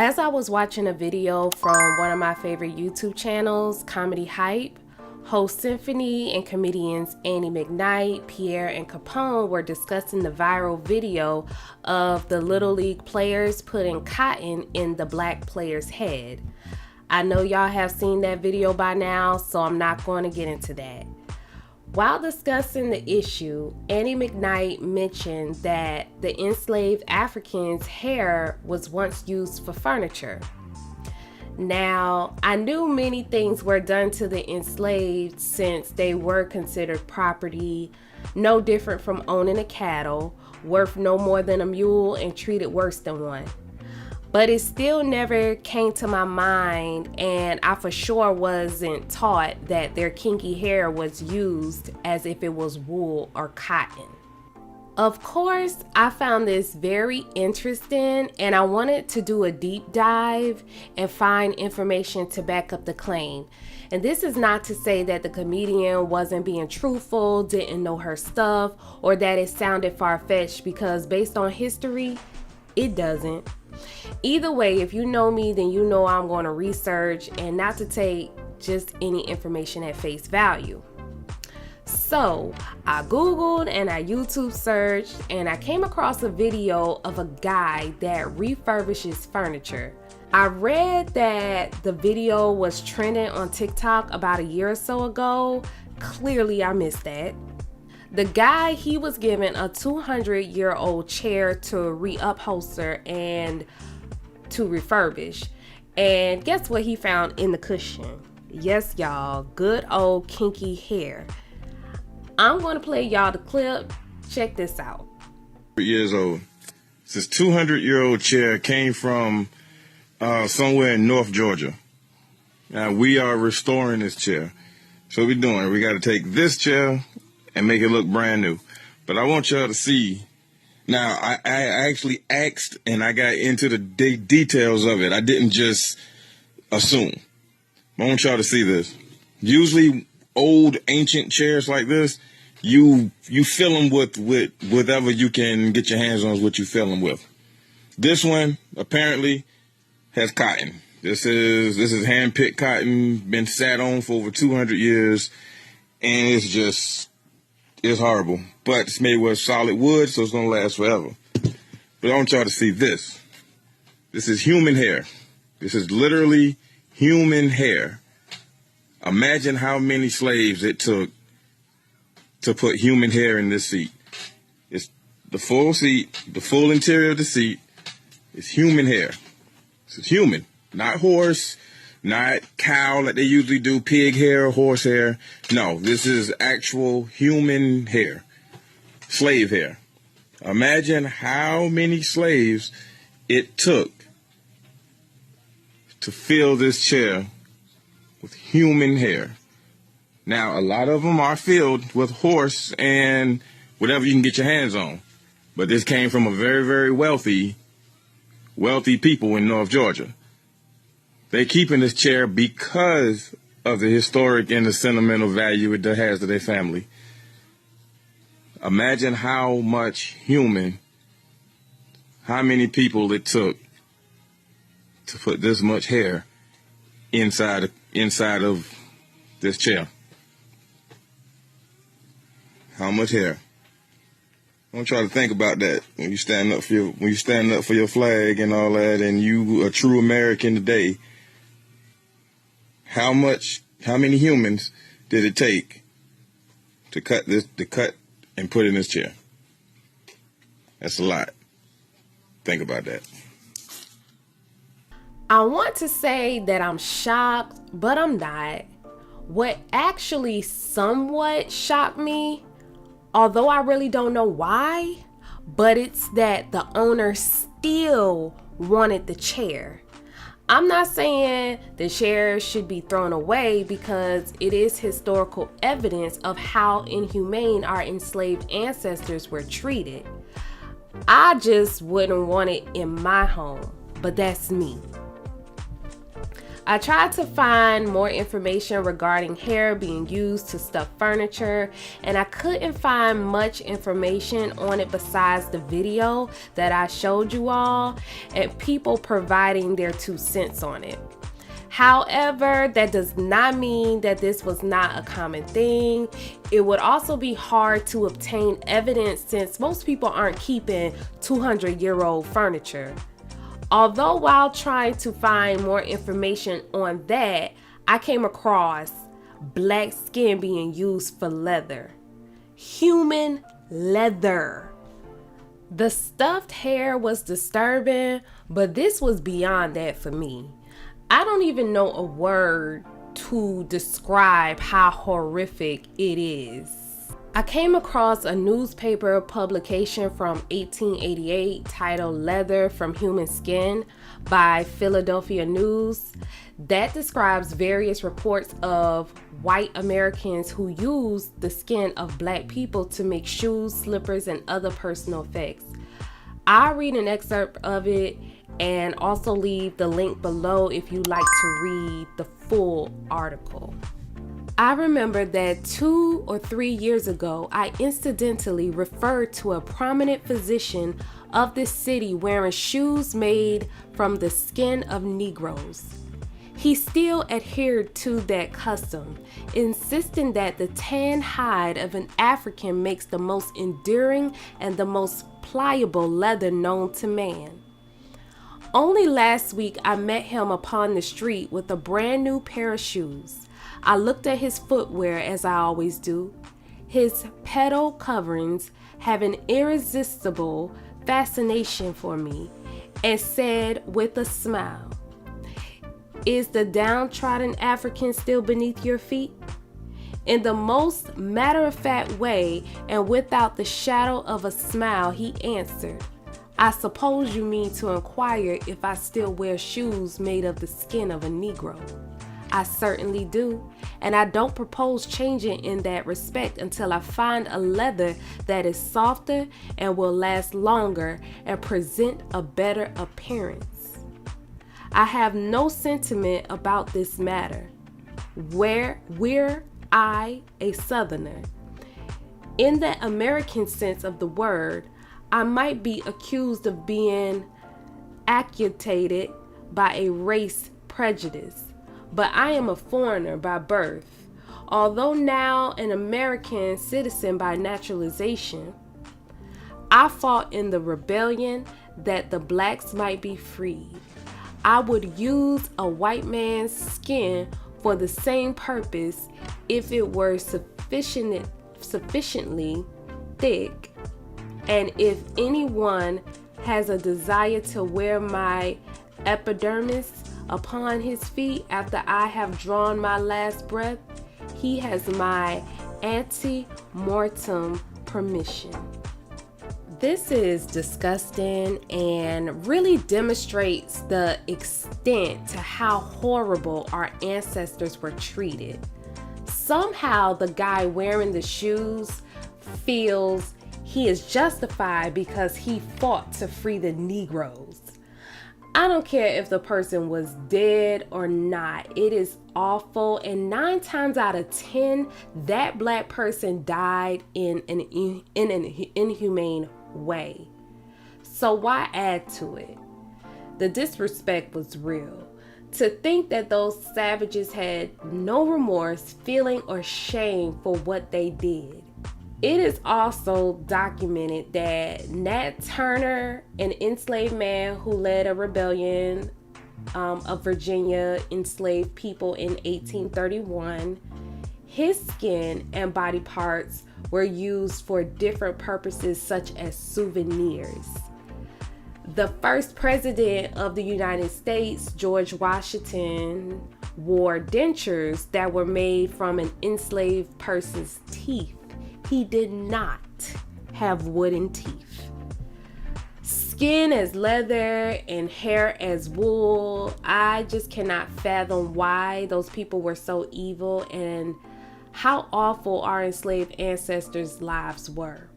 As I was watching a video from one of my favorite YouTube channels, Comedy Hype, host Symphony and comedians Annie McKnight, Pierre, and Capone were discussing the viral video of the Little League players putting cotton in the black player's head. I know y'all have seen that video by now, so I'm not going to get into that. While discussing the issue, Annie McKnight mentioned that the enslaved Africans' hair was once used for furniture. Now, I knew many things were done to the enslaved since they were considered property, no different from owning a cattle, worth no more than a mule and treated worse than one. But it still never came to my mind, and I for sure wasn't taught that their kinky hair was used as if it was wool or cotton. Of course, I found this very interesting, and I wanted to do a deep dive and find information to back up the claim. And this is not to say that the comedian wasn't being truthful, didn't know her stuff, or that it sounded far-fetched, because based on history, it doesn't. Either way, if you know me, then you know I'm going to research and not to take just any information at face value. So I Googled and I YouTube searched, and I came across a video of a guy that refurbishes furniture. I read that the video was trending on TikTok about a year or so ago. Clearly I missed that. The guy, he was given a 200-year-old chair to reupholster and to refurbish. And guess what he found in the cushion? Yes, y'all, good old kinky hair. I'm going to play y'all the clip. Check this out. Years old. This 200-year-old chair came from somewhere in North Georgia. Now, we are restoring this chair. So what we're doing, we got to take this chair and make it look brand new. But I want y'all to see. Now, I actually asked and I got into the details of it. I didn't just assume. I want y'all to see this. Usually, old ancient chairs like this, you fill them with whatever you can get your hands on is what you fill them with. This one apparently has cotton. This is hand-picked cotton, been sat on for over 200 years, and it's horrible. But it's made with solid wood, so it's gonna last forever. But I want y'all to see this. This is human hair. This is literally human hair. Imagine how many slaves it took to put human hair in this seat. It's the full seat, the full interior of the seat. It's human hair. It's human, not horse, not cow like they usually do, pig hair or horse hair. No, this is actual human hair, slave hair. Imagine how many slaves it took to fill this chair with human hair. Now, a lot of them are filled with horse and whatever you can get your hands on. But this came from a very, very wealthy people in North Georgia. They're keeping this chair because of the historic and the sentimental value it has to their family. Imagine how many people it took to put this much hair inside of this chair. How much hair? I want y'all to think about that when you stand up for your flag and all that, and you a true American today. How many humans did it take to cut and put in this chair? That's a lot. Think about that. I want to say that I'm shocked, but I'm not. What actually somewhat shocked me, although I really don't know why, but it's that the owner still wanted the chair. I'm not saying the chair should be thrown away because it is historical evidence of how inhumane our enslaved ancestors were treated. I just wouldn't want it in my home, but that's me. I tried to find more information regarding hair being used to stuff furniture, and I couldn't find much information on it besides the video that I showed you all and people providing their 2 cents on it. However, that does not mean that this was not a common thing. It would also be hard to obtain evidence since most people aren't keeping 200-year-old furniture. Although while trying to find more information on that, I came across black skin being used for leather. Human leather. The stuffed hair was disturbing, but this was beyond that for me. I don't even know a word to describe how horrific it is. I came across a newspaper publication from 1888 titled Leather from Human Skin by Philadelphia News that describes various reports of white Americans who used the skin of black people to make shoes, slippers, and other personal effects. I'll read an excerpt of it and also leave the link below if you'd like to read the full article. I remember that 2 or 3 years ago, I incidentally referred to a prominent physician of this city wearing shoes made from the skin of Negroes. He still adhered to that custom, insisting that the tan hide of an African makes the most enduring and the most pliable leather known to man. Only last week, I met him upon the street with a brand new pair of shoes. I looked at his footwear as I always do. His pedal coverings have an irresistible fascination for me and said with a smile, "Is the downtrodden African still beneath your feet?" In the most matter-of-fact way and without the shadow of a smile, he answered, "I suppose you mean to inquire if I still wear shoes made of the skin of a Negro." I certainly do, and I don't propose changing in that respect until I find a leather that is softer and will last longer and present a better appearance. I have no sentiment about this matter. We're I, a Southerner. In the American sense of the word, I might be accused of being actuated by a race prejudice. But I am a foreigner by birth, although now an American citizen by naturalization. I fought in the rebellion that the blacks might be freed. I would use a white man's skin for the same purpose if it were sufficiently thick, and if anyone has a desire to wear my epidermis upon his feet after I have drawn my last breath, he has my ante-mortem permission. This is disgusting and really demonstrates the extent to how horrible our ancestors were treated. Somehow the guy wearing the shoes feels he is justified because he fought to free the Negroes. I don't care if the person was dead or not. It is awful, and 9 times out of 10, that black person died in an inhumane way. So why add to it? The disrespect was real. To think that those savages had no remorse, feeling, or shame for what they did. It is also documented that Nat Turner, an enslaved man who led a rebellion of Virginia enslaved people in 1831, his skin and body parts were used for different purposes such as souvenirs. The first president of the United States, George Washington, wore dentures that were made from an enslaved person's teeth. He did not have wooden teeth. Skin as leather and hair as wool. I just cannot fathom why those people were so evil and how awful our enslaved ancestors' lives were.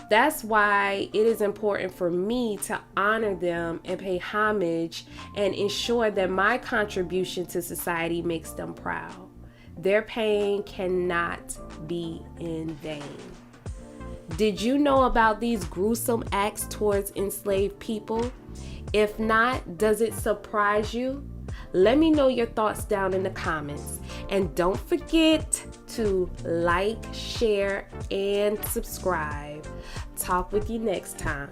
That's why it is important for me to honor them and pay homage and ensure that my contribution to society makes them proud. Their pain cannot be in vain. Did you know about these gruesome acts towards enslaved people? If not, does it surprise you? Let me know your thoughts down in the comments. And don't forget to like, share, and subscribe. Talk with you next time.